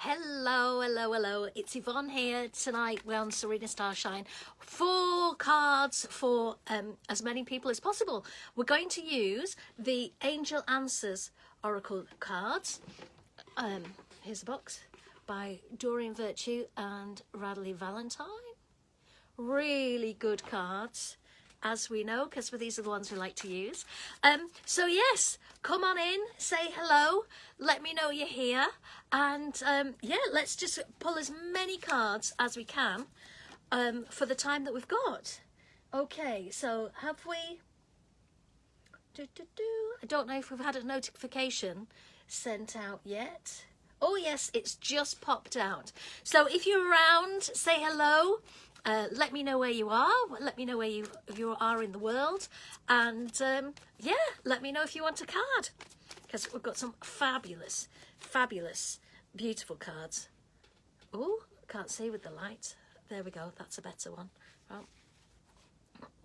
Hello, hello, hello. It's Yvonne here. Tonight we're on Serena Starshine. 4 cards for as many people as possible. We're going to use the Angel Answers Oracle cards. Here's the box by Doreen Virtue and Radley Valentine. Really good cards, as we know, because these are the ones we like to use. So yes, come on in, say hello, let me know you're here, and yeah, let's just pull as many cards as we can for the time that we've got. Okay, so have we... I don't know if we've had a notification sent out yet. Oh yes, it's just popped out. So if you're around, say hello. Let me know where you are. Let me know where you are in the world. And yeah, let me know if you want a card. Because we've got some fabulous, fabulous, beautiful cards. Oh, can't see with the light. There we go. That's a better one. Well,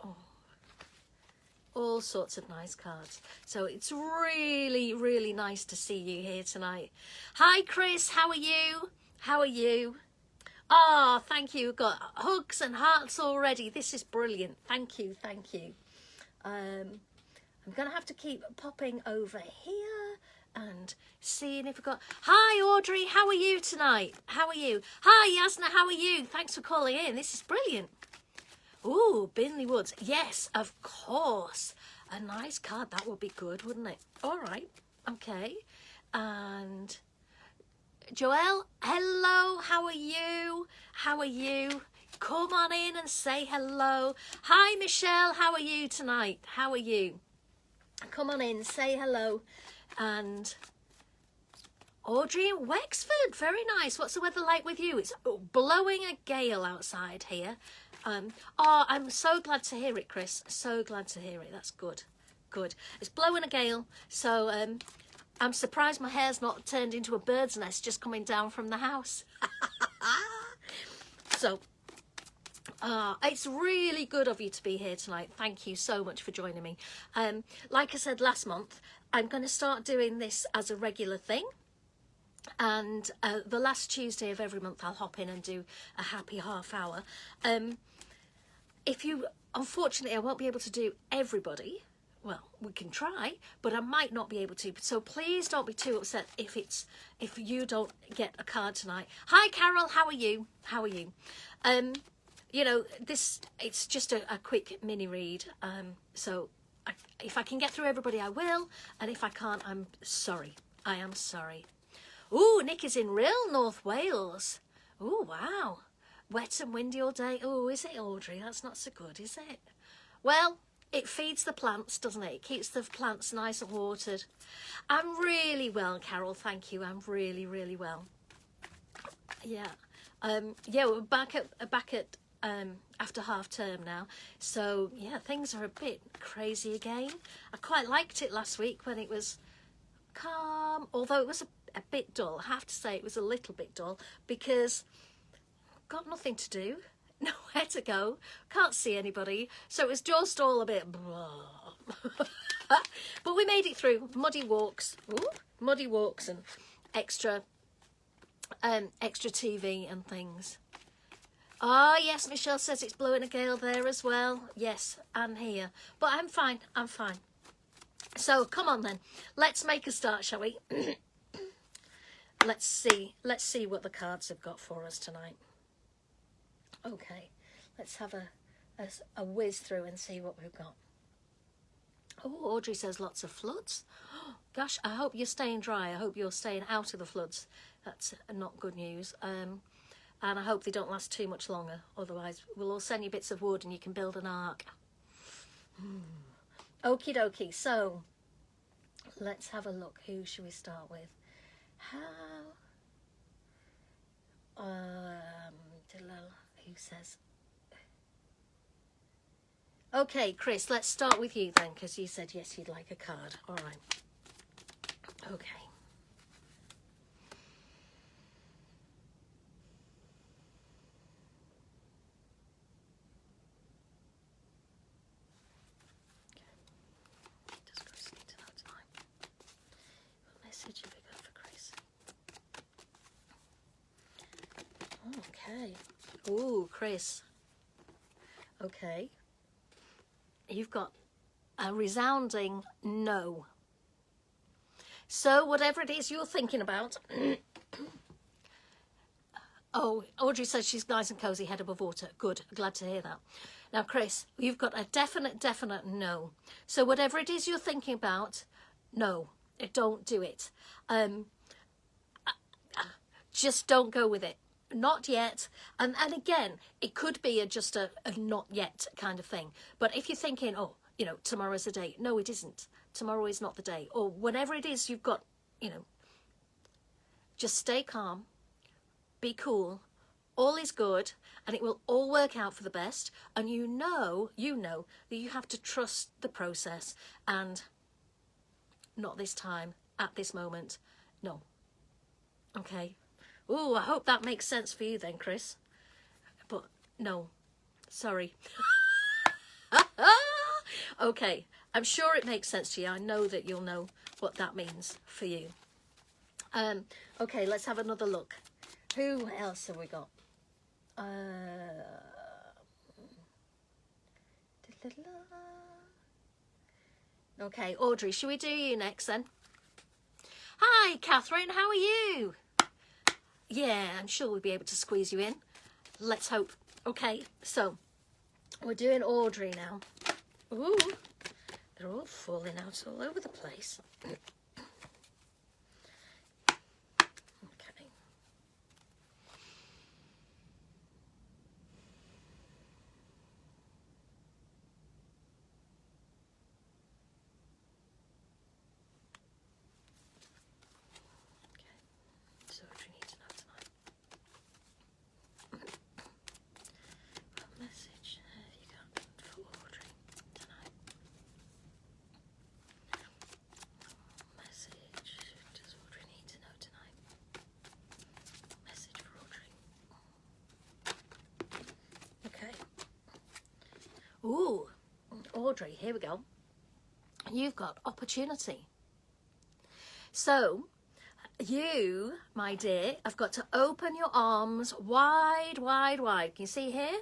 oh. All sorts of nice cards. So it's really, really nice to see you here tonight. Hi, Chris. How are you? How are you? Oh, thank you. We've got hugs and hearts already. This is brilliant. Thank you. Thank you. I'm going to have to keep popping over here and seeing if we've got... Hi, Audrey. How are you tonight? How are you? Hi, Yasna. How are you? Thanks for calling in. This is brilliant. Ooh, Binley Woods. Yes, of course. A nice card. That would be good, wouldn't it? All right. Okay. And Joelle, hello. How are you? How are you? Come on in and say hello. Hi, Michelle. How are you tonight? How are you? Come on in, say hello. And Audrey in Wexford. Very nice. What's the weather like with you? It's blowing a gale outside here. Oh, I'm so glad to hear it, Chris. So glad to hear it. That's good. Good. It's blowing a gale, so I'm surprised my hair's not turned into a bird's nest just coming down from the house. So, it's really good of you to be here tonight. Thank you so much for joining me. Like I said last month, I'm going to start doing this as a regular thing. And the last Tuesday of every month, I'll hop in and do a happy half hour. Unfortunately, I won't be able to do everybody. Well, we can try, but I might not be able to. So please don't be too upset if you don't get a card tonight. Hi, Carol. How are you? How are you? You know, it's just a quick mini read. So if I can get through everybody, I will. And if I can't, I'm sorry. I am sorry. Ooh, Nick is in real North Wales. Ooh, wow. Wet and windy all day. Oh, is it, Audrey? That's not so good, is it? Well, it feeds the plants, doesn't it? It keeps the plants nice and watered. I'm really well, Carol, thank you. I'm really, really well. Yeah. Yeah, we're back at after half term now. So, yeah, things are a bit crazy again. I quite liked it last week when it was calm, although it was a bit dull. I have to say it was a little bit dull because got nothing to do, nowhere to go, can't see anybody, so it was just all a bit blah. But we made it through. Muddy walks and extra TV and things. Ah, yes, Michelle says it's blowing a gale there as well. Yes, and here, but I'm fine. So come on then, let's make a start, shall we? Let's see what the cards have got for us tonight. Okay, let's have a whiz through and see what we've got. Oh, Audrey says lots of floods. Oh, gosh, I hope you're staying dry. I hope you're staying out of the floods. That's not good news. And I hope they don't last too much longer. Otherwise, we'll all send you bits of wood and you can build an ark. Okie dokie. So, let's have a look. Who should we start with? Who says? Okay, Chris, let's start with you then, because you said yes, you'd like a card. All right. Okay. Just go sleep to that time. What message have we got for Chris? Okay. Ooh, Chris. Okay. You've got a resounding no. So whatever it is you're thinking about. Oh, Audrey says she's nice and cozy, head above water. Good, glad to hear that. Now, Chris, you've got a definite no. So whatever it is you're thinking about, no, don't do it. Just don't go with it. Not yet. And again, it could be just a not yet kind of thing. But if you're thinking, oh, you know, tomorrow's the day. No, it isn't. Tomorrow is not the day. Or whenever it is you've got, you know, just stay calm. Be cool, all is good, and it will all work out for the best. And you know that you have to trust the process, and not this time, at this moment, no. Okay. Oh, I hope that makes sense for you then, Chris. But no, sorry. Okay, I'm sure it makes sense to you. I know that you'll know what that means for you. Okay, let's have another look. Who else have we got? Okay, Audrey, should we do you next then? Hi, Catherine, how are you? Yeah, I'm sure we'll be able to squeeze you in. Let's hope. Okay, so we're doing Audrey now. Ooh, they're all falling out all over the place. Ooh, Audrey, here we go. You've got opportunity. So, you, my dear, have got to open your arms wide, wide, wide. Can you see here?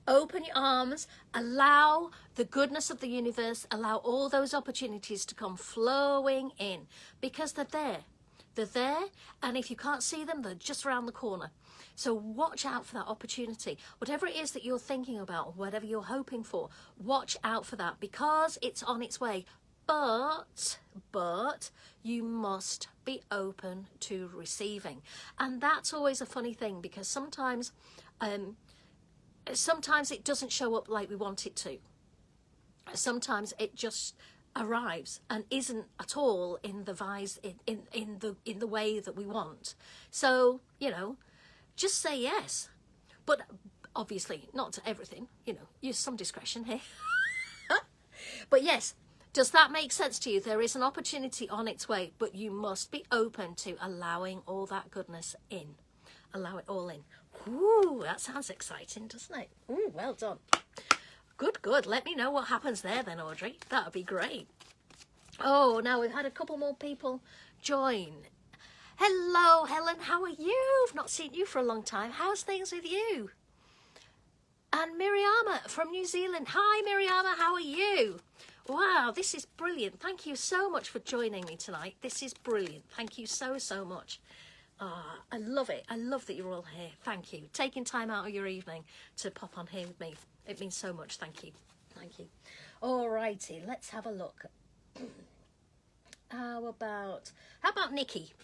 Open your arms, allow the goodness of the universe, allow all those opportunities to come flowing in, because they're there. They're there, and if you can't see them, they're just around the corner. So watch out for that opportunity. Whatever it is that you're thinking about, whatever you're hoping for, watch out for that, because it's on its way. But you must be open to receiving. And that's always a funny thing, because sometimes it doesn't show up like we want it to. Sometimes it just arrives and isn't at all in the way that we want. So, you know, just say yes. But obviously not to everything, you know, use some discretion here. But yes, does that make sense to you? There is an opportunity on its way, but you must be open to allowing all that goodness in. Allow it all in. Ooh, that sounds exciting, doesn't it? Ooh, well done. Good. Let me know what happens there then, Audrey. That would be great. Oh, now we've had a couple more people join. Hello, Helen. How are you? I've not seen you for a long time. How's things with you? And Miriama from New Zealand. Hi, Miriama. How are you? Wow, this is brilliant. Thank you so much for joining me tonight. This is brilliant. Thank you so much. I love it. I love that you're all here. Thank you. Taking time out of your evening to pop on here with me. It means so much. Thank you. All righty, let's have a look. How about Nikki?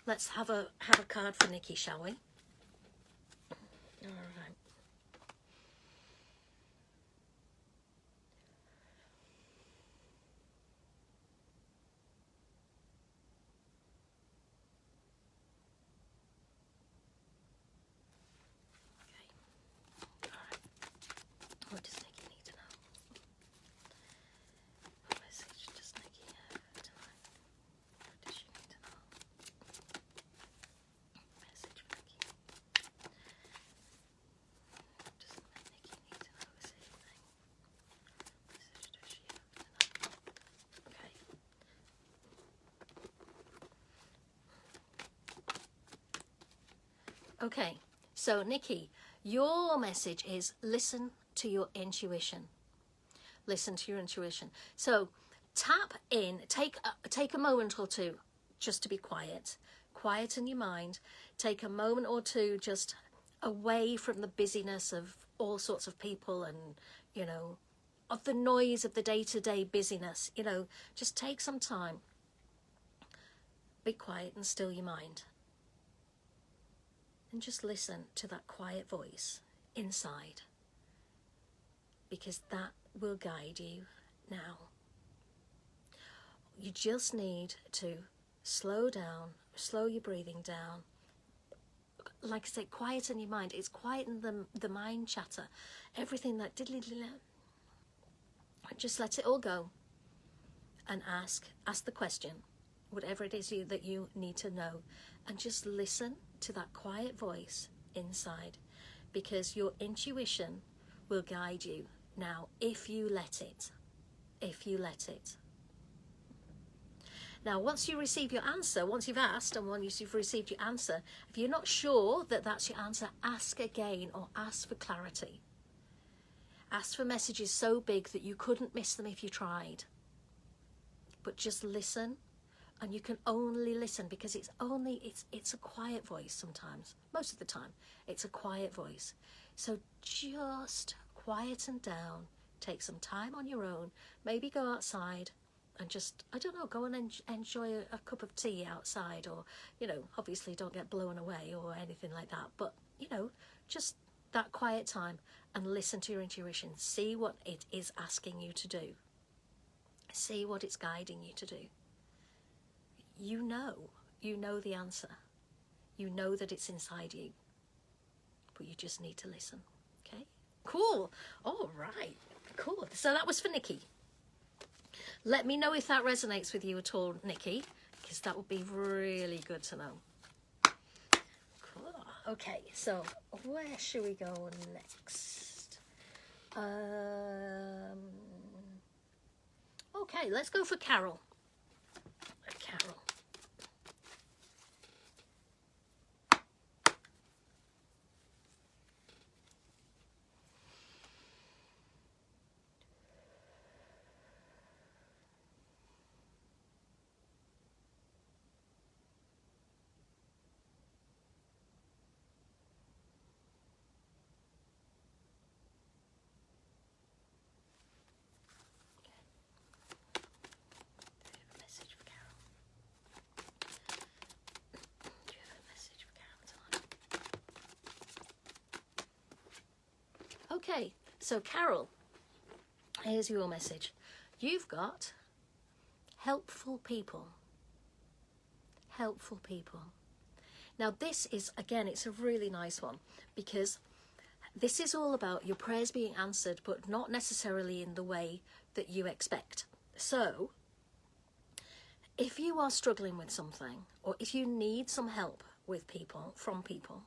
Let's have a card for Nikki, shall we? All right. What does Nikki need to know? What message does Nikki have tonight? What does she need to know? Message for Nikki. What does Nikki need to know this evening? Message does she have to know? Okay. Okay. So Nikki, your message is listen to your intuition. Listen to your intuition. So tap in, take a moment or two just to be quiet. Quieten your mind. Take a moment or two just away from the busyness of all sorts of people and, you know, of the noise of the day-to-day busyness. You know, just take some time. Be quiet and still your mind. And just listen to that quiet voice inside. Because that will guide you now. You just need to slow down, slow your breathing down. Like I said, quieten your mind. It's quieten the mind chatter. Everything that just let it all go. And ask the question, whatever it is that you need to know. And just listen to that quiet voice inside. Because your intuition will guide you now if you let it. If you let it. Now, once you receive your answer, once you've asked and once you've received your answer, if you're not sure that that's your answer, ask again or ask for clarity. Ask for messages so big that you couldn't miss them if you tried. But just listen, and you can only listen because it's a quiet voice sometimes. Most of the time, it's a quiet voice. So just quieten down, take some time on your own, maybe go outside, and just, I don't know, go and enjoy a cup of tea outside, or, you know, obviously don't get blown away or anything like that, but, you know, just that quiet time and listen to your intuition. See what it is asking you to do. See what it's guiding you to do. You know the answer. You know that it's inside you, but you just need to listen. Okay? Cool. All right. Cool. So that was for Nikki. Let me know if that resonates with you at all, Nikki, because that would be really good to know. Cool. Okay, so where should we go next? Okay, let's go for Carol. Carol. Okay, so Carol, here's your message. You've got helpful people. Helpful people. Now this is, again, it's a really nice one, because this is all about your prayers being answered, but not necessarily in the way that you expect. So, if you are struggling with something, or if you need some help with people, from people,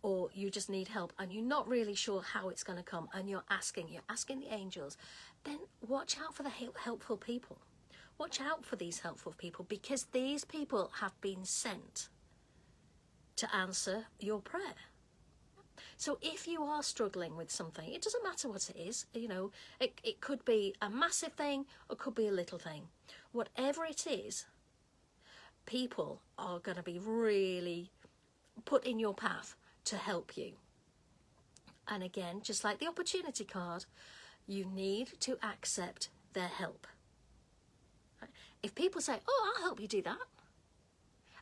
or you just need help and you're not really sure how it's going to come, and you're asking the angels, then watch out for the helpful people. Watch out for these helpful people, because these people have been sent to answer your prayer. So if you are struggling with something, it doesn't matter what it is, you know, it could be a massive thing or it could be a little thing. Whatever it is, people are going to be really put in your path to help you. And again, just like the opportunity card, you need to accept their help. If people say, oh, I'll help you do that,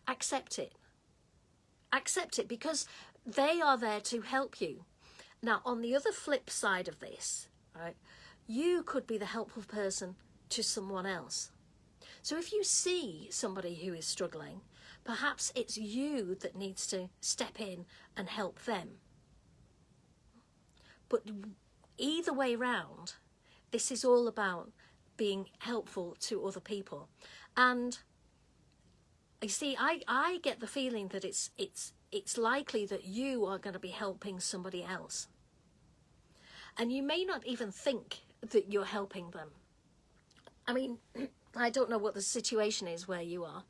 accept it. Accept it, because they are there to help you. Now, on the other flip side of this, right, you could be the helpful person to someone else. So if you see somebody who is struggling, perhaps it's you that needs to step in and help them. But either way round, this is all about being helpful to other people. And you see, I get the feeling that it's likely that you are going to be helping somebody else. And you may not even think that you're helping them. I mean, I don't know what the situation is where you are,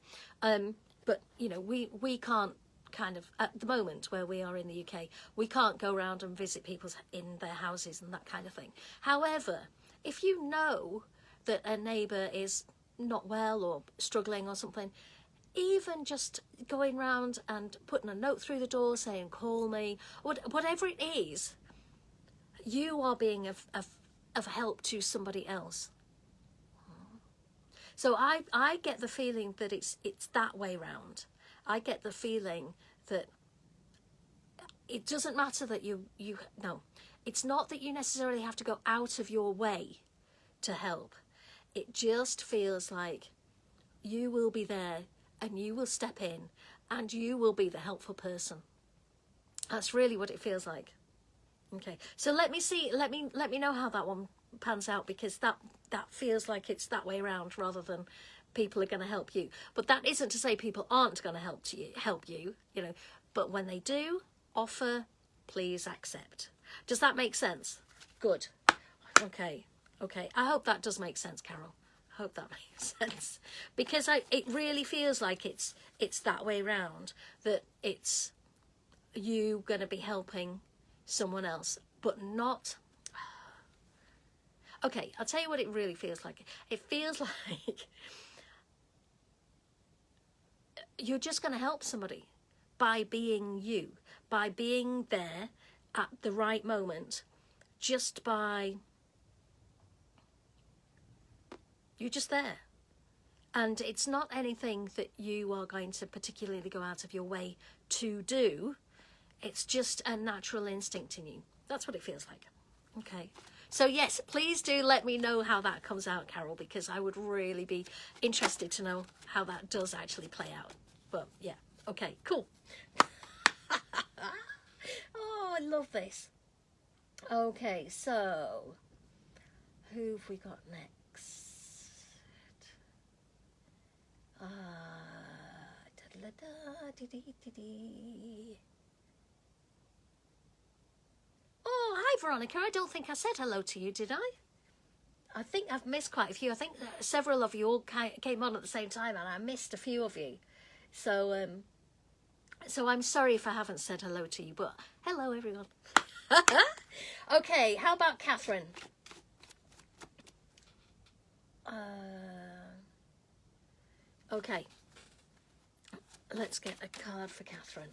but you know, we can't kind of, at the moment where we are in the UK, we can't go around and visit people in their houses and that kind of thing. However, if you know that a neighbour is not well or struggling or something, even just going round and putting a note through the door saying, call me, whatever it is, you are being of help to somebody else. So I get the feeling that it's that way round. I get the feeling that it doesn't matter that no, it's not that you necessarily have to go out of your way to help. It just feels like you will be there and you will step in and you will be the helpful person. That's really what it feels like. Okay, so let me know how that one pans out, because that feels like it's that way around rather than people are going to help you. But that isn't to say people aren't going to help you, you know, but when they do offer, please accept. Does that make sense? Good. Okay. I hope that does make sense, Carol. I hope that makes sense, because it really feels like it's that way round, that it's you going to be helping someone else, but not. Okay, I'll tell you what it really feels like. It feels like you're just going to help somebody by being you, by being there at the right moment, just by, you're just there. And it's not anything that you are going to particularly go out of your way to do. It's just a natural instinct in you. That's what it feels like. Okay. So yes, please do let me know how that comes out, Carol, because I would really be interested to know how that does actually play out. But yeah, okay, cool. Oh, I love this. Okay, so who have we got next? Oh, hi, Veronica. I don't think I said hello to you, did I? I think I've missed quite a few. I think several of you all came on at the same time, and I missed a few of you. So, so I'm sorry if I haven't said hello to you, but hello, everyone. Okay, how about Catherine? Okay, let's get a card for Catherine.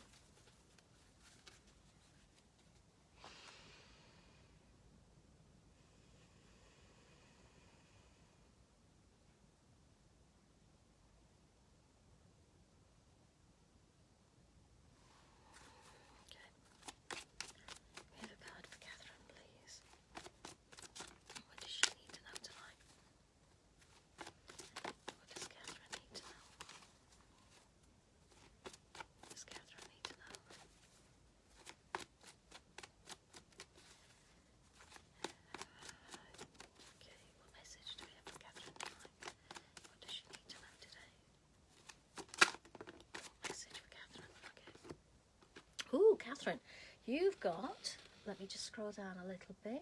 Ooh, Catherine, you've got, let me just scroll down a little bit.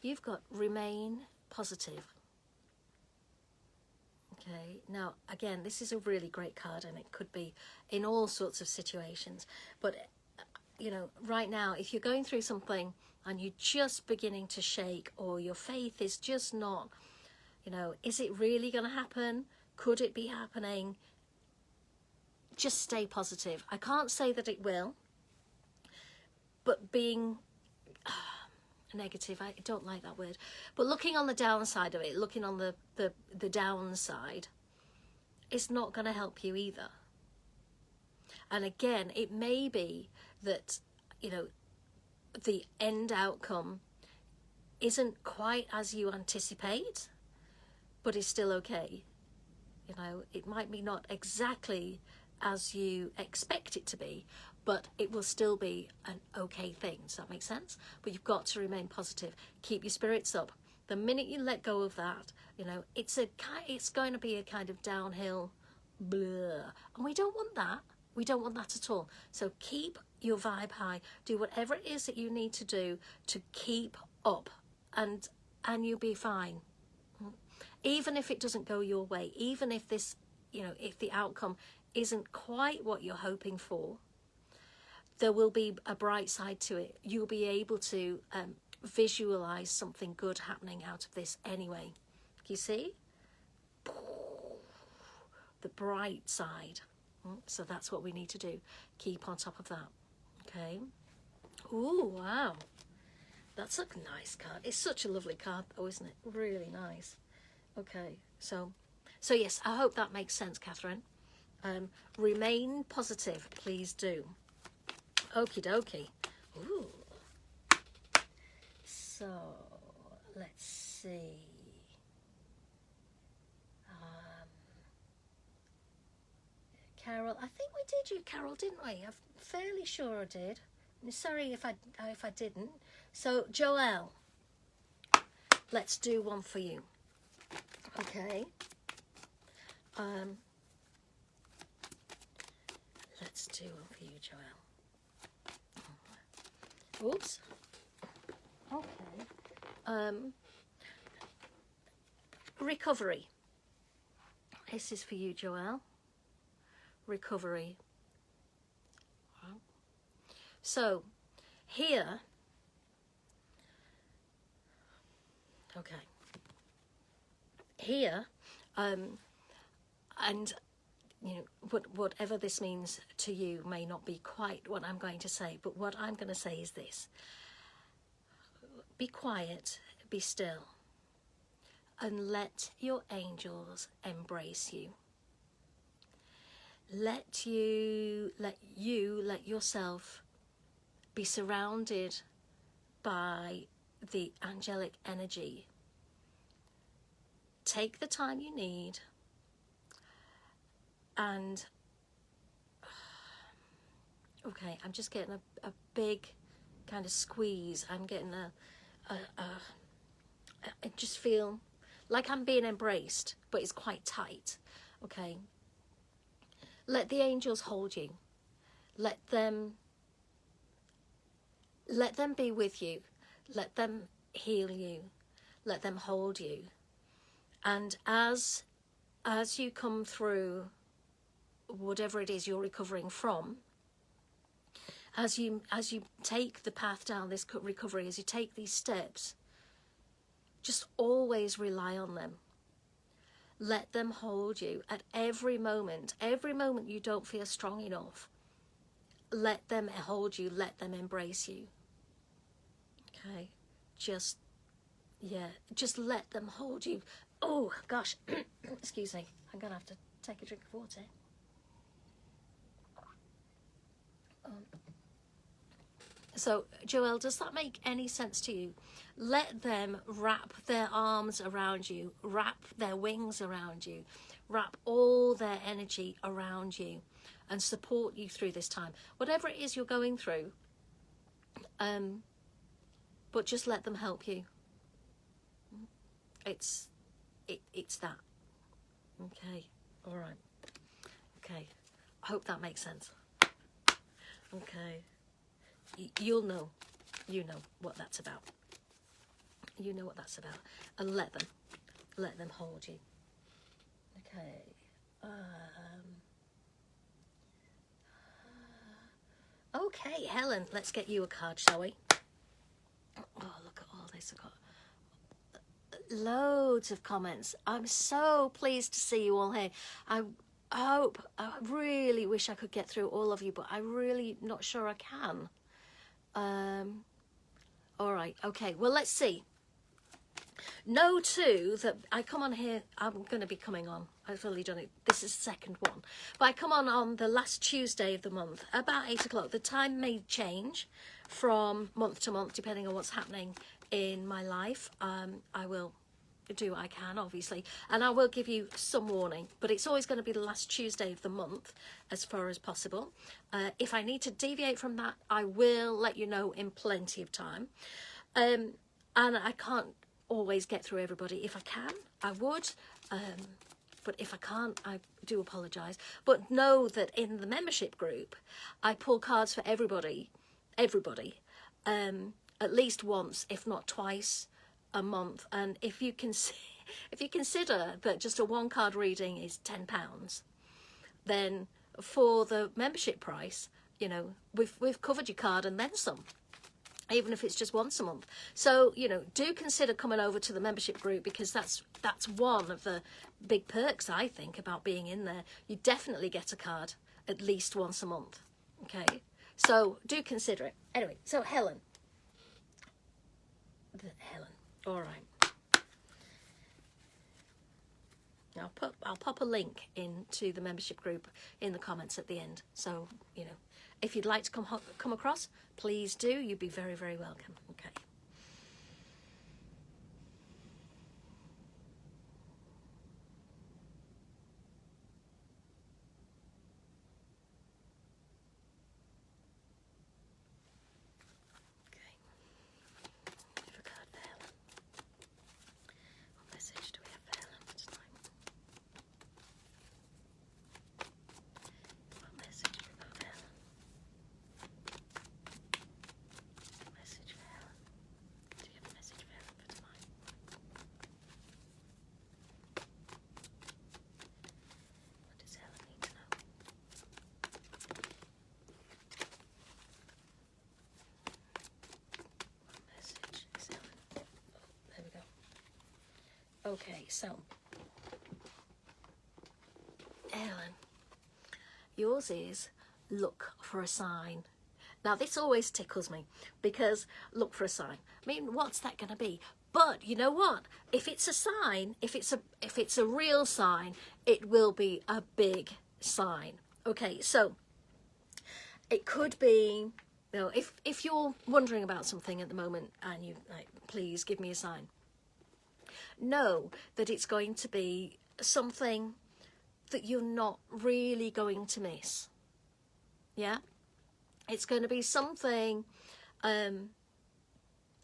You've got remain positive. Okay, now, again, this is a really great card, and it could be in all sorts of situations. But, you know, right now, if you're going through something and you're just beginning to shake, or your faith is just not, you know, is it really going to happen? Could it be happening? Just stay positive. I can't say that it will, but being negative, I don't like that word, but looking on the downside of it, looking on the downside, it's not going to help you either. And again, it may be that, you know, the end outcome isn't quite as you anticipate, but is still okay. You know, it might be not exactly as you expect it to be, but it will still be an okay thing. Does that make sense? But you've got to remain positive. Keep your spirits up. The minute you let go of that, you know, it's going to be a kind of downhill blah. And we don't want that. We don't want that at all. So keep your vibe high. Do whatever it is that you need to do to keep up, and you'll be fine. Even if it doesn't go your way, even if this, you know, if the outcome isn't quite what you're hoping for, there will be a bright side to it. You'll be able to visualize something good happening out of this anyway. You see? The bright side. So that's what we need to do. Keep on top of that. Okay. Ooh, wow. That's a nice card. It's such a lovely card though, isn't it? Really nice. Okay. So yes, I hope that makes sense, Catherine. Remain positive, please do. Okie dokie. Ooh. So, let's see. Carol, I think we did you, Carol, didn't we? I'm fairly sure I did. I'm sorry if I didn't. So, Joelle, let's do one for you. Okay. Let's do one for you, Joelle. Oops. Okay. Recovery. This is for you, Joelle. Recovery. So, here. Okay. Here, and you know, whatever this means to you may not be quite what I'm going to say, but what I'm going to say is this. Be quiet, be still, and let your angels embrace you. Let yourself be surrounded by the angelic energy. Take the time you need, and okay, I'm just getting a big kind of squeeze. I'm getting I just feel like I'm being embraced, but it's quite tight. Okay. Let the angels hold you. Let them be with you. Let them heal you. Let them hold you. And as you come through whatever it is you're recovering from, as you take the path down this recovery, as you take these steps, just always rely on them. Let them hold you at every moment. Every moment you don't feel strong enough, let them hold you, let them embrace you. Okay, just let them hold you. Oh gosh, excuse me, I'm gonna have to take a drink of water. So, Joelle, does that make any sense to you? Let them wrap their arms around you, wrap their wings around you, wrap all their energy around you and support you through this time. Whatever it is you're going through, but just let them help you. It's that. Okay, all right. Okay, I hope that makes sense. Okay. You know what that's about. You know what that's about, and let them hold you. Okay. Okay, Helen, let's get you a card, shall we? Oh, look at all this. I've got loads of comments. I'm so pleased to see you all here. I really wish I could get through all of you, but I'm really not sure I can. All right, okay, well, let's see. Know too that I come on here, I'm going to be coming on, I've already done it, this is the second one, but I come on the last Tuesday of the month, about 8 o'clock. The time may change from month to month, depending on what's happening in my life. I will do what I can, obviously, and I will give you some warning, but it's always going to be the last Tuesday of the month as far as possible. If I need to deviate from that, I will let you know in plenty of time. And I can't always get through everybody. If I can, I would, but if I can't, I do apologise. But know that in the membership group, I pull cards for everybody, at least once, if not twice a month. And if you consider that just a one card reading is £10, then for the membership price, you know, we've covered your card and then some, even if it's just once a month. So, you know, do consider coming over to the membership group, because that's one of the big perks, I think, about being in there. You definitely get a card at least once a month. Okay, so do consider it. Anyway, so Helen, all right. I'll pop a link into the membership group in the comments at the end. So, you know, if you'd like to come across, please do. You'd be very, very welcome. Okay. Okay, so Ellen, yours is look for a sign. Now this always tickles me, because look for a sign. I mean, what's that going to be? But you know what? If it's a sign, if it's a real sign, it will be a big sign. Okay, so it could be, you know, if you're wondering about something at the moment and you like, please give me a sign. Know that it's going to be something that you're not really going to miss. Yeah, it's going to be something.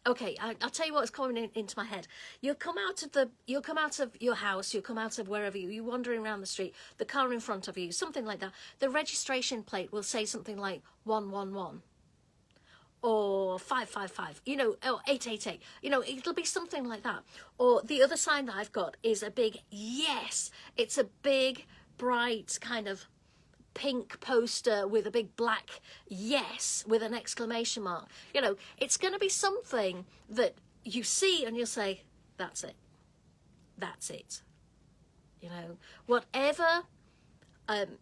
Okay, I'll tell you what's coming into my head. You'll come out of your house, you'll come out of wherever you're wandering around the street, the car in front of you, something like that. The registration plate will say something like 111. Or 555, you know, or 888, you know, it'll be something like that. Or the other sign that I've got is a big yes. It's a big, bright kind of pink poster with a big black yes with an exclamation mark. You know, it's going to be something that you see and you'll say, that's it. That's it. You know, whatever.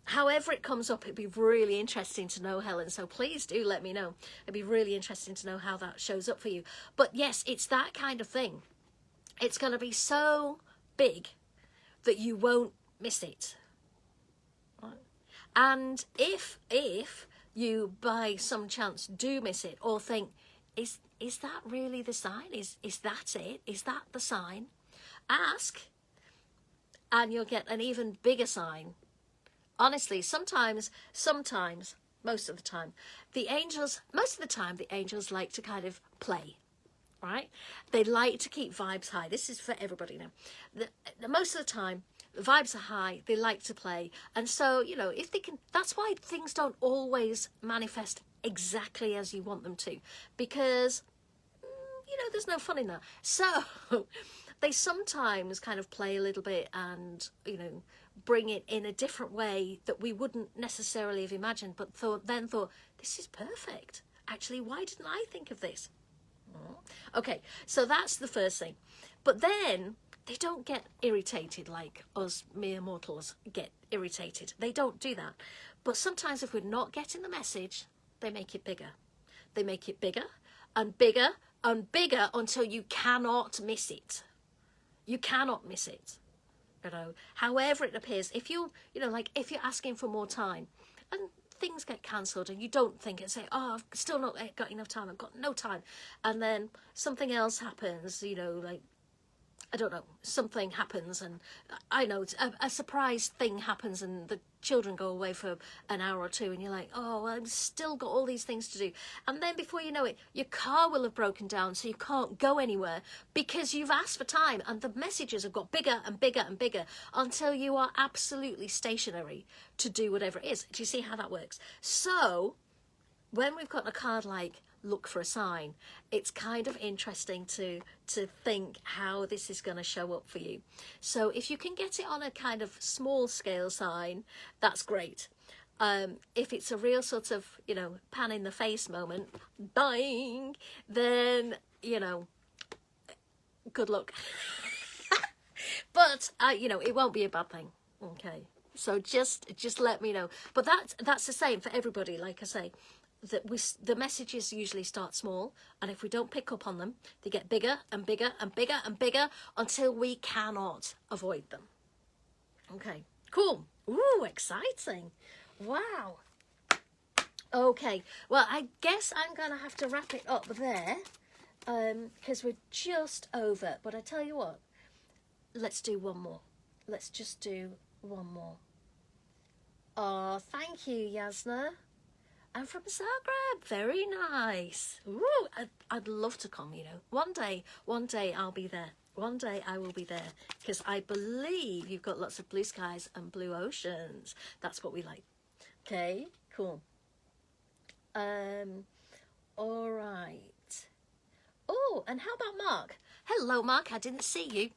However it comes up, it'd be really interesting to know, Helen. So please do let me know. It'd be really interesting to know how that shows up for you. But yes, it's that kind of thing. It's going to be so big that you won't miss it. Right? And if you by some chance do miss it, or think, is that really the sign? Is that it? Is that the sign? Ask, and you'll get an even bigger sign. Honestly, sometimes, most of the time, the angels like to kind of play, right? They like to keep vibes high. This is for everybody now. Most of the time, the vibes are high. They like to play. And so, you know, if they can, that's why things don't always manifest exactly as you want them to, because, you know, there's no fun in that. So they sometimes kind of play a little bit and, you know, bring it in a different way that we wouldn't necessarily have imagined, but thought, this is perfect. Actually, why didn't I think of this? Okay, so that's the first thing. But then they don't get irritated like us mere mortals get irritated. They don't do that. But sometimes if we're not getting the message, they make it bigger. They make it bigger and bigger and bigger until you cannot miss it. You cannot miss it. You know, however it appears, if you know, like if you're asking for more time and things get cancelled and you don't think and say, oh, I've still not got enough time, I've got no time, and then something else happens, you know, like, I don't know, something happens, and I know a surprise thing happens and the children go away for an hour or two and you're like, oh, well, I've still got all these things to do. And then before you know it, your car will have broken down so you can't go anywhere because you've asked for time, and the messages have got bigger and bigger and bigger until you are absolutely stationary to do whatever it is. Do you see how that works? So when we've got a card like look for a sign, it's kind of interesting to think how this is going to show up for you. So if you can get it on a kind of small scale sign, that's great. If it's a real sort of, you know, pan in the face moment, bang, then, you know, good luck. But, you know, it won't be a bad thing. Okay. So just let me know. But that's the same for everybody. Like I say, that the messages usually start small, and if we don't pick up on them, they get bigger and bigger and bigger and bigger until we cannot avoid them. Okay, cool. Ooh, exciting. Wow. Okay, well, I guess I'm gonna have to wrap it up there, because we're just over. But I tell you what, let's do one more. Let's just do one more. Oh, thank you, Yasna. I'm from Zagreb. Very nice. Ooh, I'd love to come, you know. One day I'll be there. One day I will be there, because I believe you've got lots of blue skies and blue oceans. That's what we like. Okay, cool. All right. Oh, and how about Mark? Hello, Mark. I didn't see you.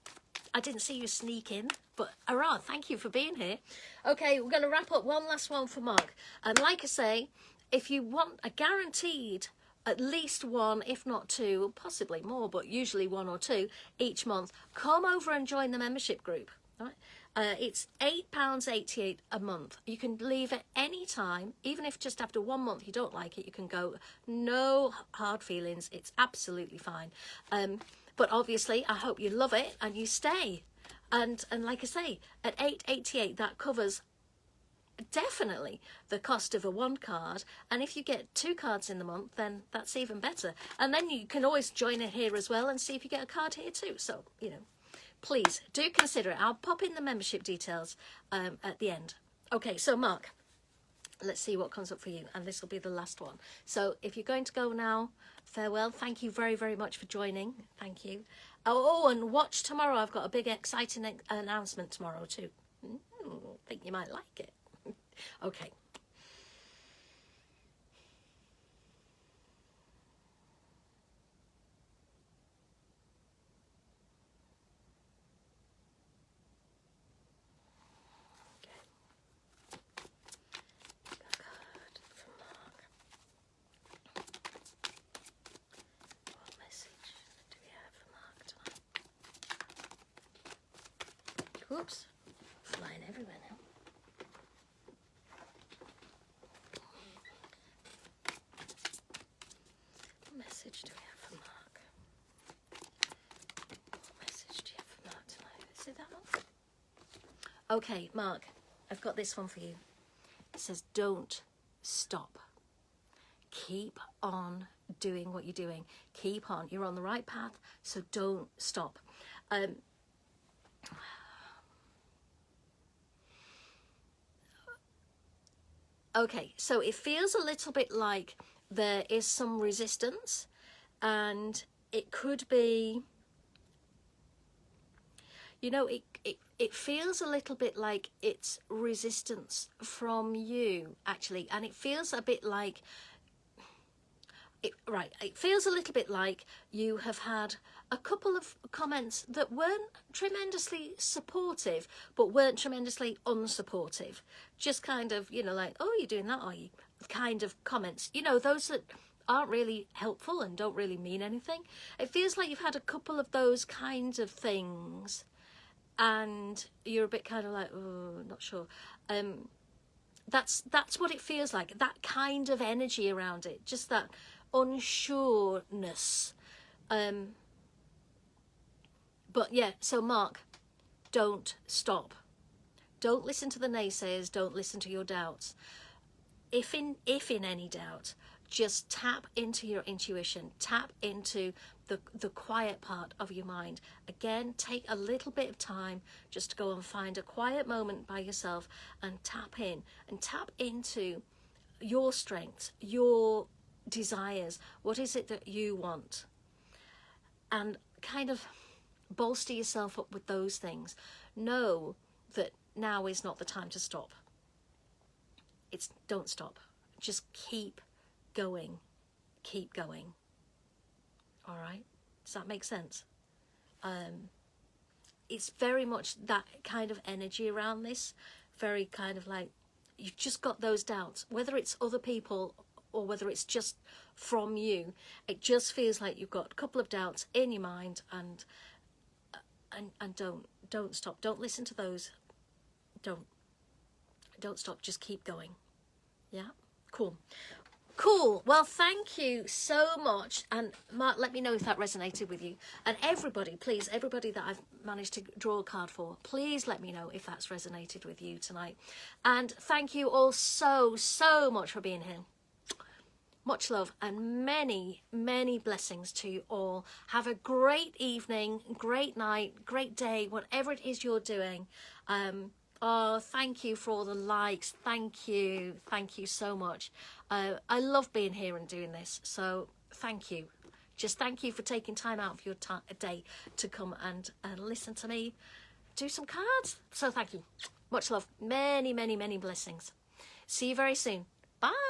I didn't see you sneak in, but hurrah, thank you for being here. Okay, we're going to wrap up one last one for Mark. And like I say, if you want a guaranteed at least one, if not two, possibly more, but usually one or two each month, come over and join the membership group. Right? It's £8.88 a month. You can leave at any time, even if just after 1 month you don't like it, you can go. No hard feelings. It's absolutely fine. But obviously, I hope you love it and you stay. And like I say, at £8.88, that covers definitely the cost of a one card, and if you get 2 cards in the month, then that's even better. And then you can always join it here as well and see if you get a card here too. So, you know, please do consider it. I'll pop in the membership details at the end. Okay, so Mark, let's see what comes up for you, and this will be the last one. So if you're going to go now, farewell. Thank you very, very much for joining. Thank you. Oh, and watch tomorrow. I've got a big exciting announcement tomorrow too. Think you might like it. Okay. Whoops, flying everywhere now. What message do we have for Mark? What message do you have for Mark tonight? Is it that one? Okay, Mark, I've got this one for you. It says, don't stop. Keep on doing what you're doing. Keep on. You're on the right path, so don't stop. Okay, so it feels a little bit like there is some resistance, and it could be, you know, it feels a little bit like it's resistance from you, actually, and it feels a bit like, it feels a little bit like you have had a couple of comments that weren't tremendously supportive, but weren't tremendously unsupportive. Just kind of, you know, like, oh, you're doing that, are you? Kind of comments. You know, those that aren't really helpful and don't really mean anything. It feels like you've had a couple of those kinds of things, and you're a bit kind of like, oh, not sure. That's what it feels like. That kind of energy around it. Just that unsureness. But yeah, so Mark, don't stop. Don't listen to the naysayers. Don't listen to your doubts. If in any doubt, just tap into your intuition. Tap into the quiet part of your mind. Again, take a little bit of time just to go and find a quiet moment by yourself and tap in and tap into your strengths, your desires. What is it that you want? And kind of bolster yourself up with those things. Know that now is not the time to stop. Don't stop. Just keep going. Keep going. All right? Does that make sense? It's very much that kind of energy around this. Very kind of like, you've just got those doubts, whether it's other people or whether it's just from you, it just feels like you've got a couple of doubts in your mind, and don't stop. Don't listen to those. Don't stop. Just keep going. Yeah, cool. Well, thank you so much, and Mark, let me know if that resonated with you. And everybody, please, everybody that I've managed to draw a card for, please let me know if that's resonated with you tonight. And thank you all so much for being here. Much love and many blessings to you all. Have a great evening, great night, great day, whatever it is you're doing. Oh, thank you for all the likes. Thank you so much. I love being here and doing this, so thank you. Just thank you for taking time out of your day to come and listen to me do some cards. So thank you. Much love. Many blessings. See you very soon. Bye.